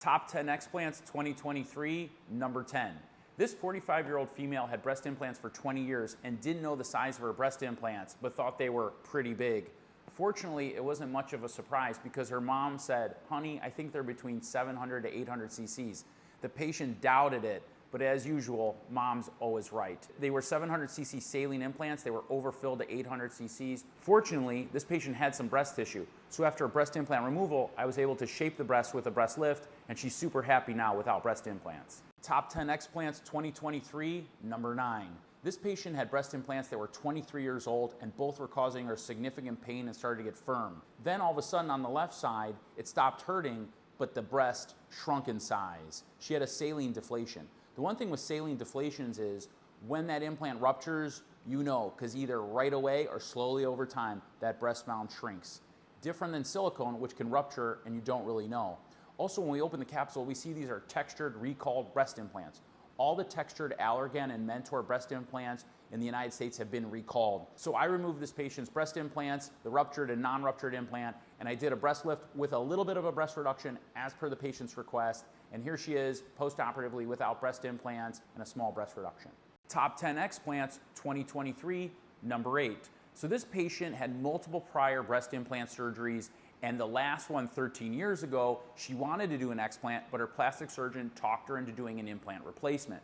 Top 10 explants 2023, number 10. This 45-year-old female had breast implants for 20 years and didn't know the size of her breast implants, but thought they were pretty big. Fortunately, it wasn't much of a surprise because her mom said, "Honey, I think they're between 700 to 800 cc's. The patient doubted it, but as usual, mom's always right. They were 700 cc saline implants. They were overfilled to 800 cc's. Fortunately, this patient had some breast tissue. So after a breast implant removal, I was able to shape the breast with a breast lift, and she's super happy now without breast implants. Top 10 explants 2023, number 9. This patient had breast implants that were 23 years old and both were causing her significant pain and started to get firm. Then all of a sudden on the left side, it stopped hurting, but the breast shrunk in size. She had a saline deflation. The one thing with saline deflations is when that implant ruptures, you know, because either right away or slowly over time, that breast mound shrinks. Different than silicone, which can rupture and you don't really know. Also, when we open the capsule, we see these are textured, recalled breast implants. All the textured Allergan and Mentor breast implants in the United States have been recalled. So I removed this patient's breast implants, the ruptured and non-ruptured implant, and I did a breast lift with a little bit of a breast reduction as per the patient's request. And here she is post-operatively without breast implants and a small breast reduction. Top 10 explants 2023, number 8. So this patient had multiple prior breast implant surgeries, and the last one 13 years ago, she wanted to do an explant, but her plastic surgeon talked her into doing an implant replacement.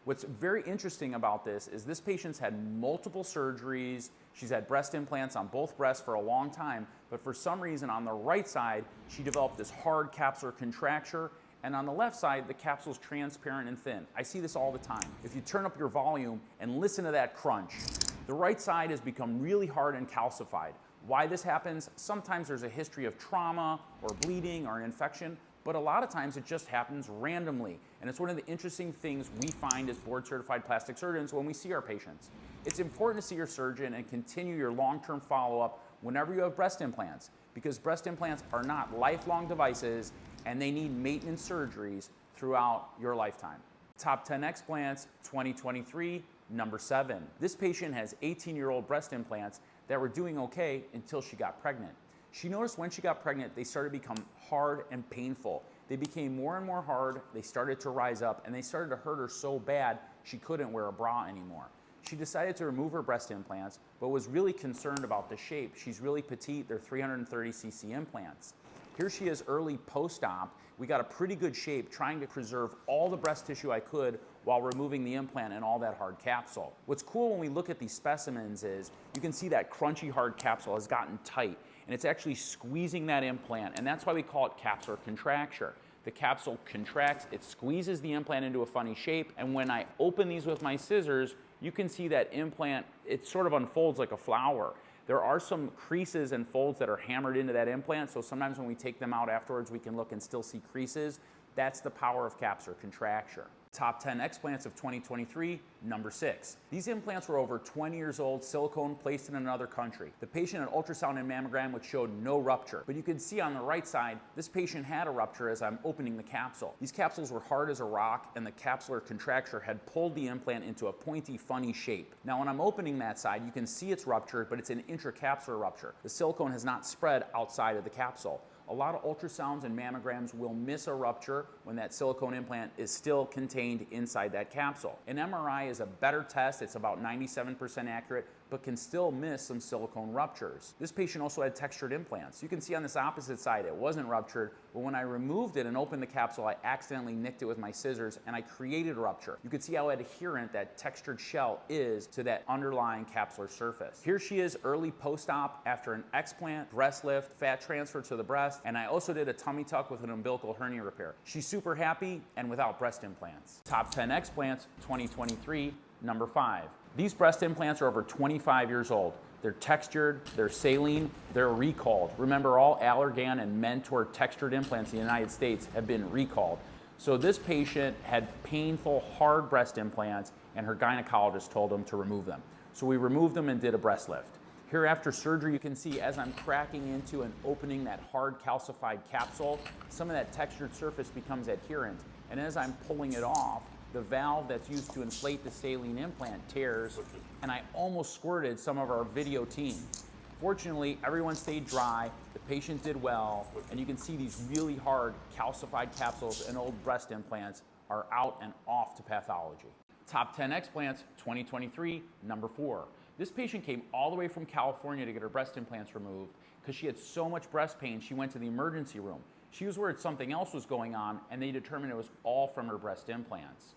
What's very interesting about this patient's had multiple surgeries. She's had breast implants on both breasts for a long time, but for some reason on the right side, she developed this hard capsular contracture, and on the left side, the capsule's transparent and thin. I see this all the time. If you turn up your volume and listen to that crunch, the right side has become really hard and calcified. Why this happens? Sometimes there's a history of trauma or bleeding or an infection, but a lot of times it just happens randomly. And it's one of the interesting things we find as board-certified plastic surgeons when we see our patients. It's important to see your surgeon and continue your long-term follow-up whenever you have breast implants, because breast implants are not lifelong devices and they need maintenance surgeries throughout your lifetime. Top 10 explants 2023, number 7. This patient has 18-year-old breast implants that were doing okay until she got pregnant. She noticed when she got pregnant, they started to become hard and painful. They became more and more hard, they started to rise up, and they started to hurt her so bad she couldn't wear a bra anymore. She decided to remove her breast implants, but was really concerned about the shape. She's really petite, they're 330 cc implants. Here she is early post-op. We got a pretty good shape, trying to preserve all the breast tissue I could while removing the implant and all that hard capsule. What's cool when we look at these specimens is you can see that crunchy hard capsule has gotten tight, and it's actually squeezing that implant, and that's why we call it capsular contracture. The capsule contracts, it squeezes the implant into a funny shape, and when I open these with my scissors, you can see that implant, it sort of unfolds like a flower. There are some creases and folds that are hammered into that implant, so sometimes when we take them out afterwards, we can look and still see creases. That's the power of capsular contracture. Top 10 explants of 2023, number 6. These implants were over 20 years old, silicone placed in another country. The patient had ultrasound and mammogram which showed no rupture, but you can see on the right side, this patient had a rupture as I'm opening the capsule. These capsules were hard as a rock, and the capsular contracture had pulled the implant into a pointy, funny shape. Now when I'm opening that side, you can see it's ruptured, but it's an intracapsular rupture. The silicone has not spread outside of the capsule. A lot of ultrasounds and mammograms will miss a rupture when that silicone implant is still contained inside that capsule. An MRI is a better test. It's about 97% accurate, but can still miss some silicone ruptures. This patient also had textured implants. You can see on this opposite side, it wasn't ruptured, but when I removed it and opened the capsule, I accidentally nicked it with my scissors and I created a rupture. You can see how adherent that textured shell is to that underlying capsular surface. Here she is early post-op after an explant, breast lift, fat transfer to the breast, and I also did a tummy tuck with an umbilical hernia repair. She's super happy and without breast implants. Top 10 explants 2023, number 5. These breast implants are over 25 years old. They're textured, they're saline, they're recalled. Remember, all Allergan and Mentor textured implants in the United States have been recalled. So this patient had painful, hard breast implants, and her gynecologist told them to remove them. So we removed them and did a breast lift. Here after surgery, you can see as I'm cracking into and opening that hard calcified capsule, some of that textured surface becomes adherent. And as I'm pulling it off, the valve that's used to inflate the saline implant tears, and I almost squirted some of our video team. Fortunately, everyone stayed dry, the patient did well, and you can see these really hard calcified capsules and old breast implants are out and off to pathology. Top 10 explants 2023, number 4. This patient came all the way from California to get her breast implants removed because she had so much breast pain she went to the emergency room. She was worried something else was going on and they determined it was all from her breast implants.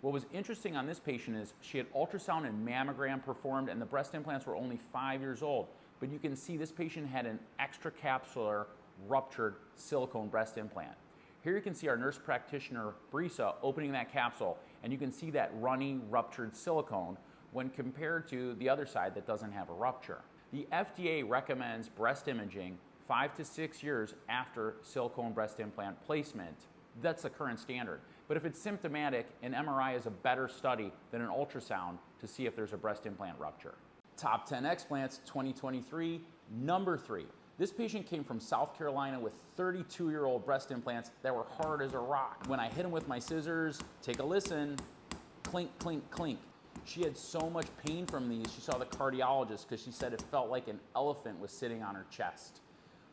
What was interesting on this patient is she had ultrasound and mammogram performed and the breast implants were only 5 years old. But you can see this patient had an extracapsular ruptured silicone breast implant. Here you can see our nurse practitioner, Brisa, opening that capsule, and you can see that runny ruptured silicone when compared to the other side that doesn't have a rupture. The FDA recommends breast imaging 5 to 6 years after silicone breast implant placement. That's the current standard. But if it's symptomatic, an MRI is a better study than an ultrasound to see if there's a breast implant rupture. Top 10 explants 2023, number 3. This patient came from South Carolina with 32-year-old breast implants that were hard as a rock. When I hit them with my scissors, take a listen, clink, clink, clink. She had so much pain from these, she saw the cardiologist because she said it felt like an elephant was sitting on her chest.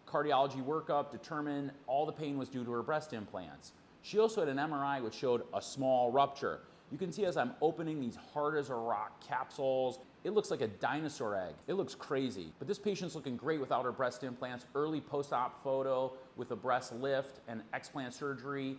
Cardiology workup determined all the pain was due to her breast implants. She also had an MRI which showed a small rupture. You can see as I'm opening these hard as a rock capsules, it looks like a dinosaur egg. It looks crazy. But this patient's looking great without her breast implants. Early post-op photo with a breast lift and explant surgery,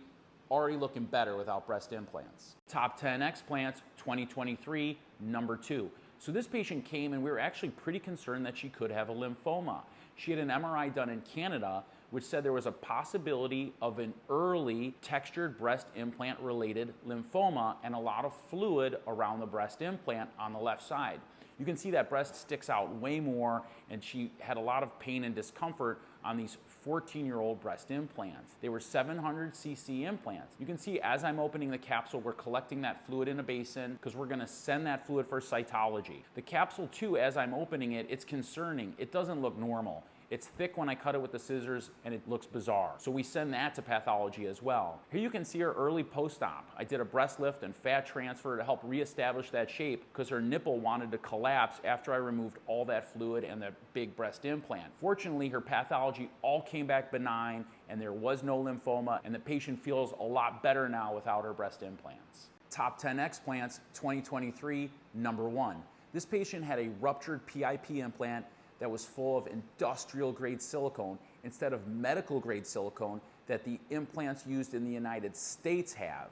already looking better without breast implants. Top 10 explants 2023, number 2. So this patient came and we were actually pretty concerned that she could have a lymphoma. She had an MRI done in Canada which said there was a possibility of an early textured breast implant related lymphoma and a lot of fluid around the breast implant on the left side. You can see that breast sticks out way more and she had a lot of pain and discomfort on these 14-year-old breast implants. They were 700 cc implants. You can see as I'm opening the capsule, we're collecting that fluid in a basin because we're gonna send that fluid for cytology. The capsule too, as I'm opening it, it's concerning. It doesn't look normal. It's thick when I cut it with the scissors and it looks bizarre. So we send that to pathology as well. Here you can see her early post-op. I did a breast lift and fat transfer to help reestablish that shape because her nipple wanted to collapse after I removed all that fluid and the big breast implant. Fortunately, her pathology all came back benign and there was no lymphoma and the patient feels a lot better now without her breast implants. Top 10 explants 2023, number 1. This patient had a ruptured PIP implant that was full of industrial grade silicone instead of medical grade silicone that the implants used in the United States have.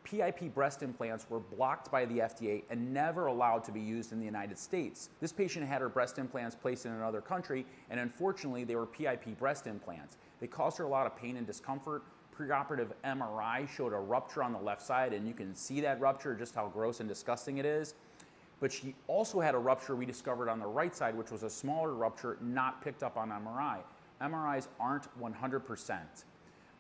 PIP breast implants were blocked by the FDA and never allowed to be used in the United States. This patient had her breast implants placed in another country and unfortunately they were PIP breast implants. They caused her a lot of pain and discomfort. Preoperative MRI showed a rupture on the left side and you can see that rupture, just how gross and disgusting it is. But she also had a rupture we discovered on the right side, which was a smaller rupture not picked up on MRI. MRIs aren't 100%.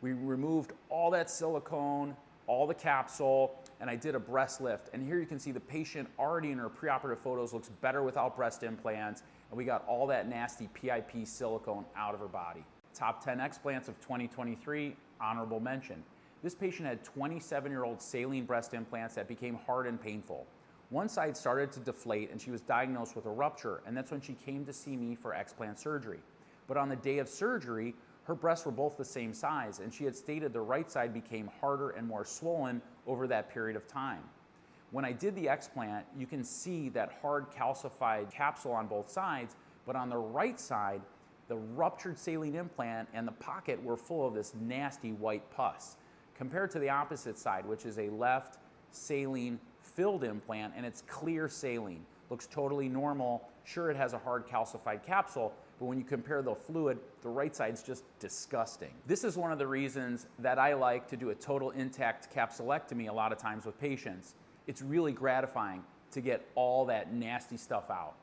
We removed all that silicone, all the capsule, and I did a breast lift. And here you can see the patient already in her preoperative photos looks better without breast implants, and we got all that nasty PIP silicone out of her body. Top 10 explants of 2023, honorable mention. This patient had 27-year-old saline breast implants that became hard and painful. One side started to deflate and she was diagnosed with a rupture, and that's when she came to see me for explant surgery. But on the day of surgery, her breasts were both the same size and she had stated the right side became harder and more swollen over that period of time. When I did the explant, you can see that hard calcified capsule on both sides, but on the right side, the ruptured saline implant and the pocket were full of this nasty white pus. Compared to the opposite side, which is a left saline filled implant and it's clear saline. Looks totally normal. Sure, it has a hard calcified capsule, but when you compare the fluid, the right side's just disgusting. This is one of the reasons that I like to do a total intact capsulectomy a lot of times with patients. It's really gratifying to get all that nasty stuff out.